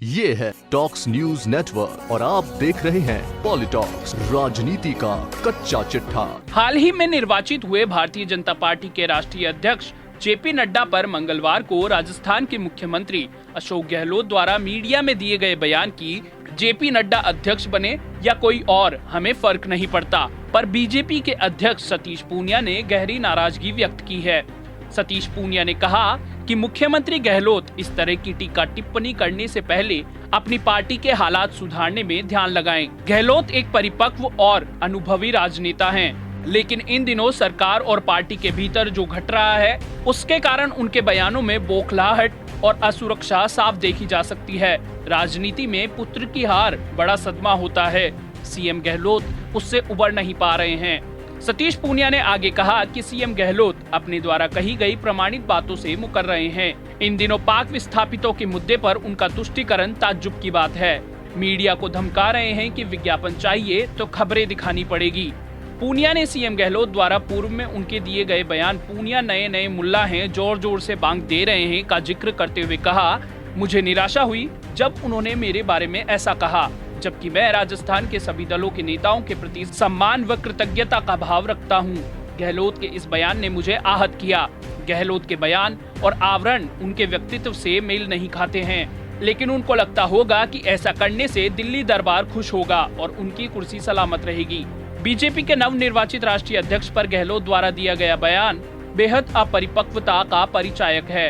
ये है talks news network और आप देख रहे हैं पॉलिटॉक्स, राजनीति का कच्चा चिट्ठा। हाल ही में निर्वाचित हुए भारतीय जनता पार्टी के राष्ट्रीय अध्यक्ष जेपी नड्डा पर मंगलवार को राजस्थान के मुख्यमंत्री अशोक गहलोत द्वारा मीडिया में दिए गए बयान की जेपी नड्डा अध्यक्ष बने या कोई और हमें फर्क नहीं पड़ता पर बीजेपी के अध्यक्ष सतीश पूनिया ने गहरी नाराजगी व्यक्त की है। सतीश पूनिया ने कहा कि मुख्यमंत्री गहलोत इस तरह की टीका टिप्पणी करने से पहले अपनी पार्टी के हालात सुधारने में ध्यान लगाएं। गहलोत एक परिपक्व और अनुभवी राजनेता हैं, लेकिन इन दिनों सरकार और पार्टी के भीतर जो घट रहा है उसके कारण उनके बयानों में बौखलाहट और असुरक्षा साफ देखी जा सकती है। राजनीति में पुत्र की हार बड़ा सदमा होता है। सीएम गहलोत उससे उबर नहीं पा रहे हैं। सतीश पूनिया ने आगे कहा कि सीएम गहलोत अपने द्वारा कही गई प्रमाणित बातों से मुकर रहे हैं। इन दिनों पाक विस्थापितों के मुद्दे पर उनका तुष्टीकरण ताज्जुब की बात है। मीडिया को धमका रहे हैं कि विज्ञापन चाहिए तो खबरें दिखानी पड़ेगी। पूनिया ने सीएम गहलोत द्वारा पूर्व में उनके दिए गए बयान पूनिया नए नए मुल्ला हैं, जोर जोर से बांग दे रहे हैं का जिक्र करते हुए कहा, मुझे निराशा हुई जब उन्होंने मेरे बारे में ऐसा कहा, जबकि मैं राजस्थान के सभी दलों के नेताओं के प्रति सम्मान व कृतज्ञता का भाव रखता हूं। गहलोत के इस बयान ने मुझे आहत किया। गहलोत के बयान और आवरण उनके व्यक्तित्व से मेल नहीं खाते हैं, लेकिन उनको लगता होगा कि ऐसा करने से दिल्ली दरबार खुश होगा और उनकी कुर्सी सलामत रहेगी। बीजेपी के नवनिर्वाचित राष्ट्रीय अध्यक्ष पर गहलोत द्वारा दिया गया बयान बेहद अपरिपक्वता का परिचायक है।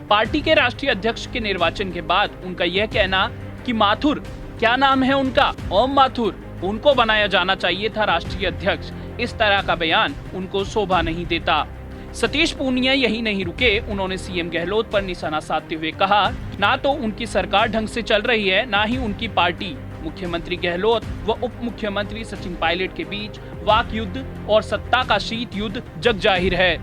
पार्टी के राष्ट्रीय अध्यक्ष के निर्वाचन के बाद उनका यह कहना कि माथुर, क्या नाम है उनका, ओम माथुर, उनको बनाया जाना चाहिए था राष्ट्रीय अध्यक्ष, इस तरह का बयान उनको शोभा नहीं देता। सतीश पूनिया यही नहीं रुके, उन्होंने सीएम गहलोत पर निशाना साधते हुए कहा, ना तो उनकी सरकार ढंग से चल रही है, ना ही उनकी पार्टी। मुख्यमंत्री गहलोत व उप मुख्यमंत्री सचिन पायलट के बीच वाक युद्ध और सत्ता का शीत युद्ध जग जाहिर है।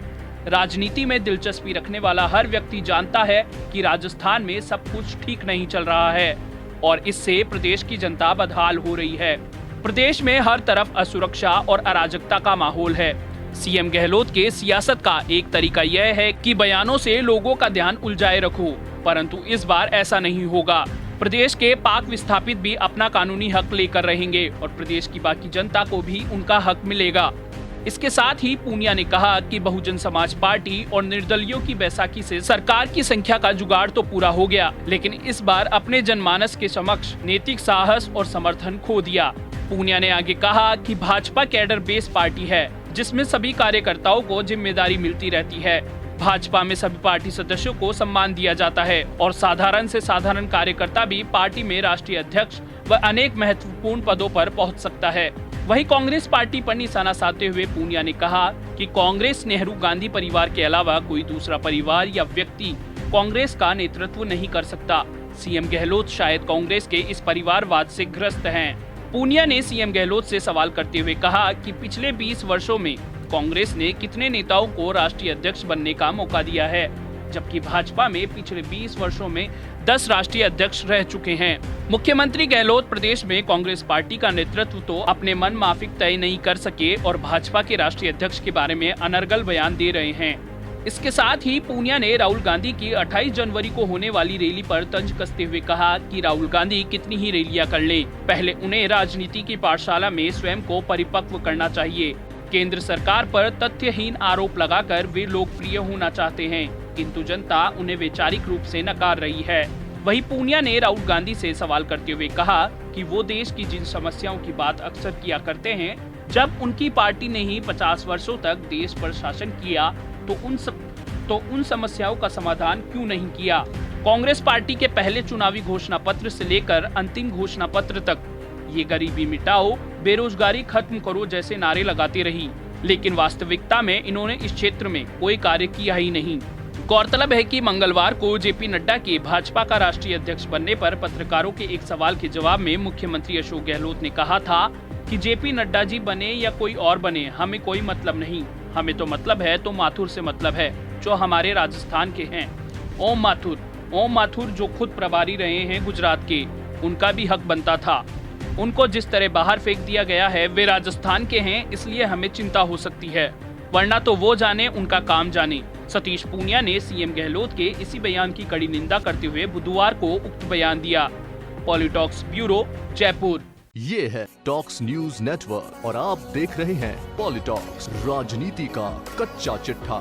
राजनीति में दिलचस्पी रखने वाला हर व्यक्ति जानता है कि राजस्थान में सब कुछ ठीक नहीं चल रहा है और इससे प्रदेश की जनता बदहाल हो रही है। प्रदेश में हर तरफ असुरक्षा और अराजकता का माहौल है। सीएम गहलोत के सियासत का एक तरीका यह है कि बयानों से लोगों का ध्यान उलझाए रखो, परंतु इस बार ऐसा नहीं होगा। प्रदेश के पाक विस्थापित भी अपना कानूनी हक लेकर रहेंगे और प्रदेश की बाकी जनता को भी उनका हक मिलेगा। इसके साथ ही पूनिया ने कहा कि बहुजन समाज पार्टी और निर्दलियों की बैसाखी से सरकार की संख्या का जुगाड़ तो पूरा हो गया, लेकिन इस बार अपने जनमानस के समक्ष नैतिक साहस और समर्थन खो दिया। पूनिया ने आगे कहा कि भाजपा कैडर बेस पार्टी है, जिसमें सभी कार्यकर्ताओं को जिम्मेदारी मिलती रहती है। भाजपा में सभी पार्टी सदस्यों को सम्मान दिया जाता है और साधारण से साधारण कार्यकर्ता भी पार्टी में राष्ट्रीय अध्यक्ष व अनेक महत्वपूर्ण पदों पर पहुंच सकता है। वहीं कांग्रेस पार्टी पर निशाना साधते हुए पूनिया ने कहा कि कांग्रेस नेहरू गांधी परिवार के अलावा कोई दूसरा परिवार या व्यक्ति कांग्रेस का नेतृत्व नहीं कर सकता। सीएम गहलोत शायद कांग्रेस के इस परिवारवाद से ग्रस्त हैं। पूनिया ने सीएम गहलोत से सवाल करते हुए कहा कि पिछले 20 वर्षों में कांग्रेस ने कितने नेताओं को राष्ट्रीय अध्यक्ष बनने का मौका दिया है, जबकि भाजपा में पिछले 20 वर्षों में 10 राष्ट्रीय अध्यक्ष रह चुके हैं। मुख्यमंत्री गहलोत प्रदेश में कांग्रेस पार्टी का नेतृत्व तो अपने मन माफिक तय नहीं कर सके और भाजपा के राष्ट्रीय अध्यक्ष के बारे में अनर्गल बयान दे रहे हैं। इसके साथ ही पूनिया ने राहुल गांधी की 28 जनवरी को होने वाली रैली पर तंज कसते हुए कहा कि राहुल गांधी कितनी ही रैलियां कर ले, पहले उन्हें राजनीति की पाठशाला में स्वयं को परिपक्व करना चाहिए। केंद्र सरकार पर तथ्यहीन आरोप लगाकर वे लोकप्रिय होना चाहते हैं, किंतु जनता उन्हें वैचारिक रूप से नकार रही है। वहीं पूनिया ने राहुल गांधी से सवाल करते हुए कहा कि वो देश की जिन समस्याओं की बात अक्सर किया करते हैं, जब उनकी पार्टी ने ही 50 वर्षों तक देश पर शासन किया तो उन समस्याओं का समाधान क्यों नहीं किया। कांग्रेस पार्टी के पहले चुनावी घोषणा पत्र से लेकर अंतिम घोषणा पत्र तक ये गरीबी मिटाओ, बेरोजगारी खत्म करो जैसे नारे लगाती रही, लेकिन वास्तविकता में इन्होंने इस क्षेत्र में कोई कार्य किया ही नहीं। गौरतलब है कि मंगलवार को जेपी नड्डा के भाजपा का राष्ट्रीय अध्यक्ष बनने पर पत्रकारों के एक सवाल के जवाब में मुख्यमंत्री अशोक गहलोत ने कहा था कि जेपी नड्डा जी बने या कोई और बने, हमें कोई मतलब नहीं, हमें तो मतलब है तो माथुर से मतलब है, जो हमारे राजस्थान के हैं। ओम माथुर जो खुद प्रभारी रहे हैं गुजरात के, उनका भी हक बनता था। उनको जिस तरह बाहर फेंक दिया गया है, वे राजस्थान के हैं, इसलिए हमें चिंता हो सकती है, वरना तो वो जाने उनका काम जाने। सतीश पूनिया ने सीएम गहलोत के इसी बयान की कड़ी निंदा करते हुए बुधवार को उक्त बयान दिया। पॉलिटॉक्स ब्यूरो, जयपुर। ये है टॉक्स न्यूज नेटवर्क और आप देख रहे हैं पॉलिटॉक्स, राजनीति का कच्चा चिट्ठा।